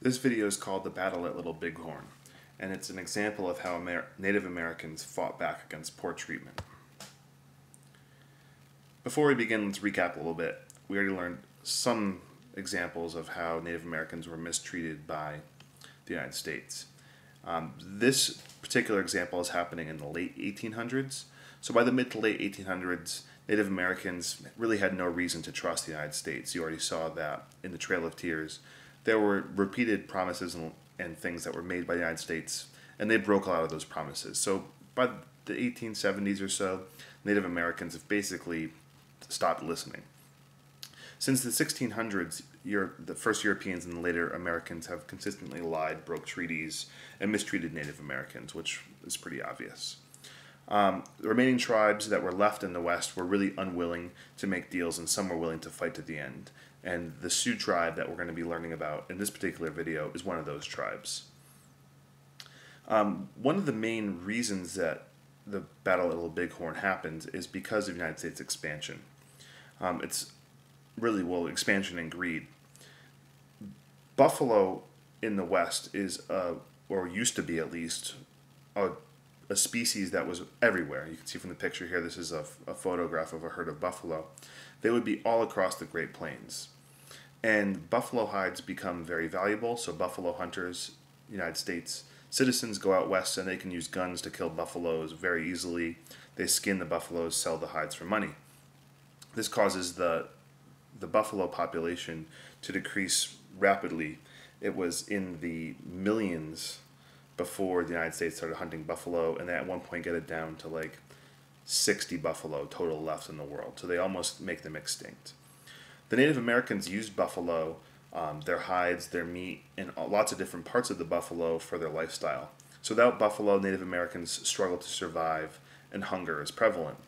This video is called The Battle at Little Bighorn, and it's an example of how Native Americans fought back against poor treatment. Before we begin, let's recap a little bit. We already learned some examples of how Native Americans were mistreated by the United States. This particular example is happening in the late 1800s. So by the mid to late 1800s, Native Americans really had no reason to trust the United States. You already saw that in the Trail of Tears. There were repeated promises and things that were made by the United States, and they broke a lot of those promises. So by the 1870s or so, Native Americans have basically stopped listening. Since the 1600s, the first Europeans and the later Americans have consistently lied, broke treaties, and mistreated Native Americans, which is pretty obvious. The remaining tribes that were left in the West were really unwilling to make deals, and some were willing to fight to the end. And the Sioux tribe that we're going to be learning about in this particular video is one of those tribes. One of the main reasons that the Battle at Little Bighorn happened is because of United States expansion. It's really, expansion and greed. Buffalo in the West is, or used to be at least, a species that was everywhere. You can see from the picture here, this is a photograph of a herd of buffalo. They would be all across the Great Plains. And buffalo hides become very valuable, so buffalo hunters, United States citizens, go out west and they can use guns to kill buffaloes very easily. They skin the buffaloes, sell the hides for money. This causes the buffalo population to decrease rapidly. It was in the millions before the United States started hunting buffalo, and they at one point get it down to like 60 buffalo total left in the world. So they almost make them extinct. The Native Americans used buffalo, their hides, their meat, and lots of different parts of the buffalo for their lifestyle. So without buffalo, Native Americans struggle to survive, and hunger is prevalent.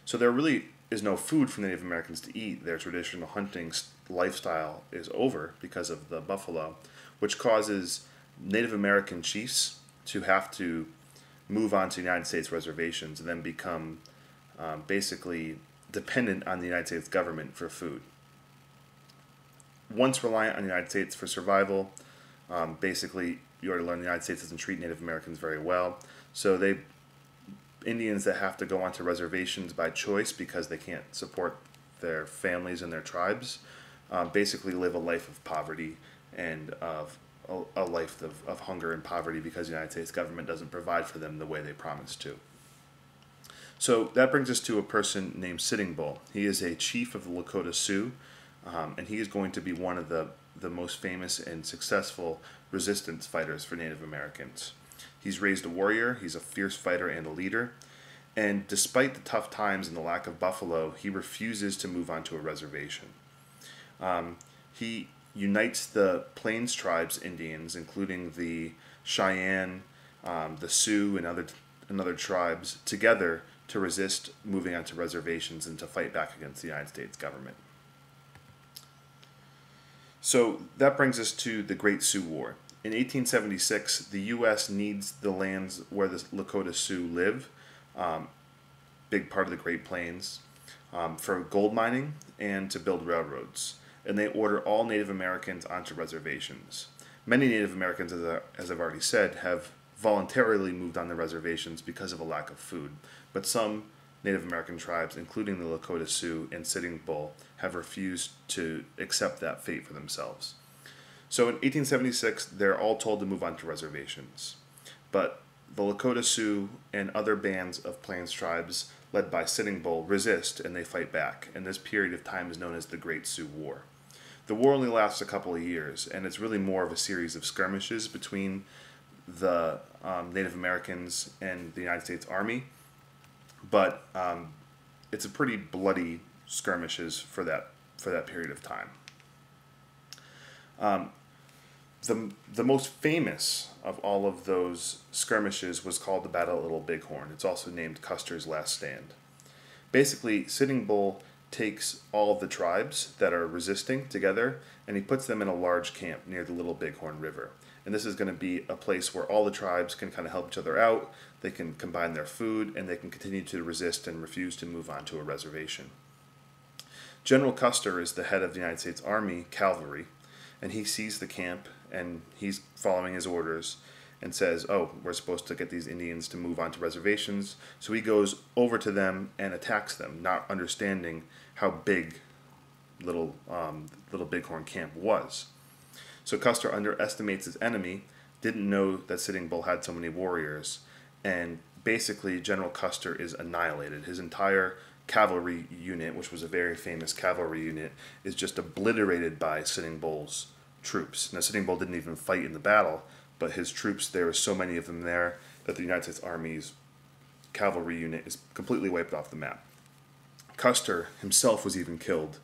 So there really is no food for Native Americans to eat. Their traditional hunting lifestyle is over because of the buffalo, which causes Native American chiefs to have to move on to United States reservations and then become basically dependent on the United States government for food. Once reliant on the United States for survival, basically you already learned the United States doesn't treat Native Americans very well. So Indians that have to go onto reservations by choice because they can't support their families and their tribes basically live a life of poverty and of a life of hunger and poverty because the United States government doesn't provide for them the way they promised to. So that brings us to a person named Sitting Bull. He is a chief of the Lakota Sioux, and he is going to be one of the most famous and successful resistance fighters for Native Americans. He's raised a warrior, he's a fierce fighter and a leader, and despite the tough times and the lack of buffalo, he refuses to move onto a reservation. He unites the Plains tribes Indians, including the Cheyenne, the Sioux, and other tribes, together to resist moving onto reservations and to fight back against the United States government. So that brings us to the Great Sioux War. In 1876, the U.S. needs the lands where the Lakota Sioux live, big part of the Great Plains, for gold mining and to build railroads. And they order all Native Americans onto reservations. Many Native Americans, as I've already said, have voluntarily moved on the reservations because of a lack of food. But some Native American tribes, including the Lakota Sioux and Sitting Bull, have refused to accept that fate for themselves. So in 1876, they're all told to move on to reservations. But the Lakota Sioux and other bands of Plains tribes, led by Sitting Bull, resist and they fight back. And this period of time is known as the Great Sioux War. The war only lasts a couple of years, and it's really more of a series of skirmishes between the Native Americans and the United States Army. But it's a pretty bloody skirmishes for that period of time. The most famous of all of those skirmishes was called the Battle at Little Bighorn. It's also named Custer's Last Stand. Basically, Sitting Bull takes all of the tribes that are resisting together and he puts them in a large camp near the Little Bighorn River. And this is going to be a place where all the tribes can kind of help each other out, they can combine their food, and they can continue to resist and refuse to move on to a reservation. General Custer is the head of the United States Army Cavalry, and he sees the camp, and he's following his orders, and says, "Oh, we're supposed to get these Indians to move onto reservations." So he goes over to them and attacks them, not understanding how big little Bighorn camp was. So Custer underestimates his enemy, didn't know that Sitting Bull had so many warriors, and basically General Custer is annihilated. His entire cavalry unit, which was a very famous cavalry unit, is just obliterated by Sitting Bull's troops. Now, Sitting Bull didn't even fight in the battle, but his troops, there were so many of them there that the United States Army's cavalry unit is completely wiped off the map. Custer himself was even killed,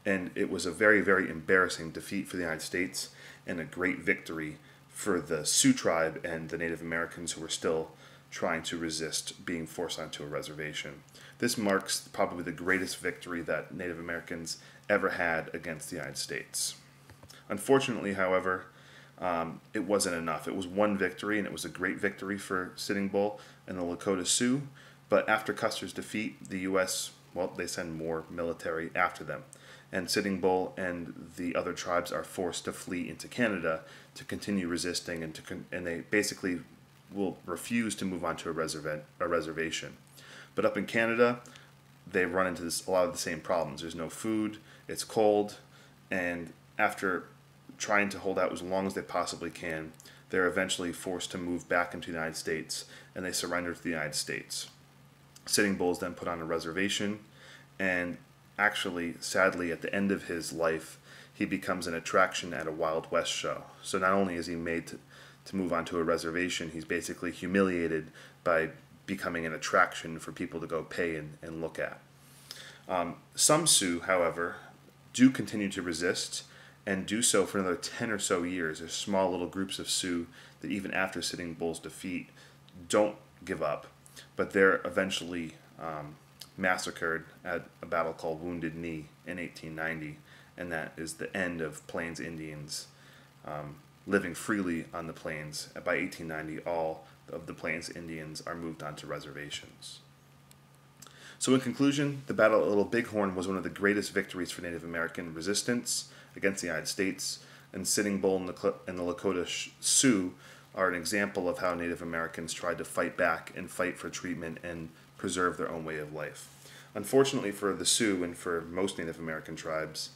and it was a very, very embarrassing defeat for the United States and a great victory for the Sioux tribe and the Native Americans who were still trying to resist being forced onto a reservation. This marks probably the greatest victory that Native Americans ever had against the United States. Unfortunately, however, it wasn't enough. It was one victory, and it was a great victory for Sitting Bull and the Lakota Sioux, but after Custer's defeat, the U.S., well, they send more military after them, and Sitting Bull and the other tribes are forced to flee into Canada to continue resisting, and they basically will refuse to move onto a reservation. But up in Canada, they run into a lot of the same problems. There's no food, it's cold, and after trying to hold out as long as they possibly can, they're eventually forced to move back into the United States, and they surrender to the United States. Sitting Bull is then put on a reservation, and actually, sadly, at the end of his life, he becomes an attraction at a Wild West show. So not only is he made to move onto a reservation, he's basically humiliated by becoming an attraction for people to go pay and look at. Some Sioux, however, do continue to resist and do so for another 10 or so years. There's small little groups of Sioux that even after Sitting Bull's defeat don't give up, but they're eventually massacred at a battle called Wounded Knee in 1890, and that is the end of Plains Indians living freely on the plains. By 1890, all of the Plains Indians are moved onto reservations. So in conclusion, the Battle of Little Bighorn was one of the greatest victories for Native American resistance against the United States, and Sitting Bull and the Lakota Sioux are an example of how Native Americans tried to fight back and fight for treatment and preserve their own way of life. Unfortunately for the Sioux and for most Native American tribes,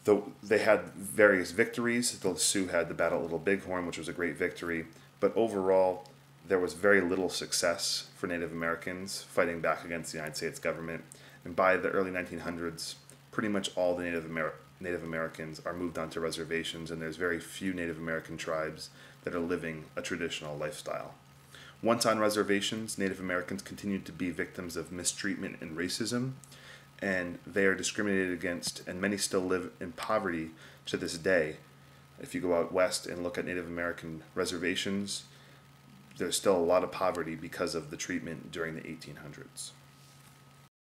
though they had various victories, the Sioux had the Battle of Little Bighorn, which was a great victory, but overall there was very little success for Native Americans fighting back against the United States government, and by the early 1900s, pretty much all the Native Americans are moved onto reservations, and there's very few Native American tribes that are living a traditional lifestyle. Once on reservations, Native Americans continued to be victims of mistreatment and racism, and they are discriminated against, and many still live in poverty to this day. If you go out west and look at Native American reservations, there's still a lot of poverty because of the treatment during the 1800s.